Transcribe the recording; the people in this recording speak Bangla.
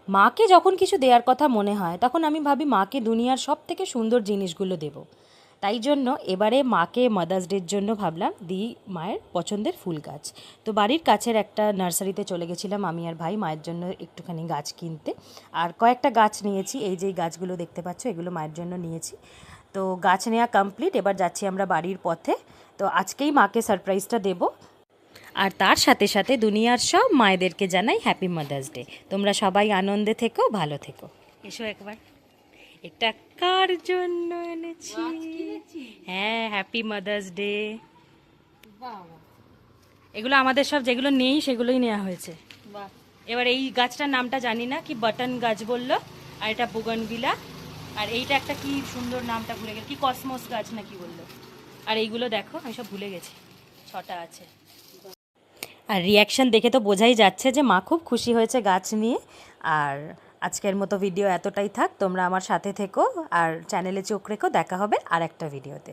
মাকে যখন কিছু দেওয়ার কথা মনে হয় তখন আমি ভাবি মাকে দুনিয়ার সব থেকে সুন্দর জিনিসগুলো দেব। তাই জন্য এবারে মাকে মাদার্স ডের জন্য ভাবলাম দিই মায়ের পছন্দের ফুল গাছ। তো বাড়ির কাছের একটা নার্সারিতে চলে গেছিলাম আমি আর ভাই মায়ের জন্য একটুখানি গাছ কিনতে। আর কয়েকটা গাছ নিয়েছি, এই যে গাছগুলো দেখতে পাচ্ছ এগুলো মায়ের জন্য নিয়েছি। তো গাছ নেওয়া কমপ্লিট, এবার যাচ্ছি আমরা বাড়ির পথে। তো আজকেই মাকে সারপ্রাইজটা দেব। আর তার সাথে সাথে দুনিয়ার সব মায়েদেরকে জানাই হ্যাপি মাদার্স ডে। তোমরা সবাই আনন্দে থেকো, ভালো থেকো। এসো একবার। এটা কার জন্য এনেছি? হ্যাঁ, হ্যাপি মাদার্স ডে। এগুলো আমাদের সব যেগুলো নেই সেগুলোই নেওয়া হয়েছে। এবার এই গাছটার নামটা জানি না, কি বাটন গাছ বললো, আর এটা বুগনভিলা, আর এইটা একটা কি সুন্দর নামটা ভুলে গেল, কি কসমোস গাছ না কি বললো। আর এইগুলো দেখো আমি সব ভুলে গেছি, 6টা আছে। আর রিয়াকশান দেখে তো বোঝাই যাচ্ছে যে মা খুব খুশি হয়েছে গাছ নিয়ে। আর আজকের মতো ভিডিও এতটাই থাক, তোমরা আমার সাথে থেকো আর চ্যানেলে চোখ রেখো। দেখা হবে আর একটা ভিডিওতে।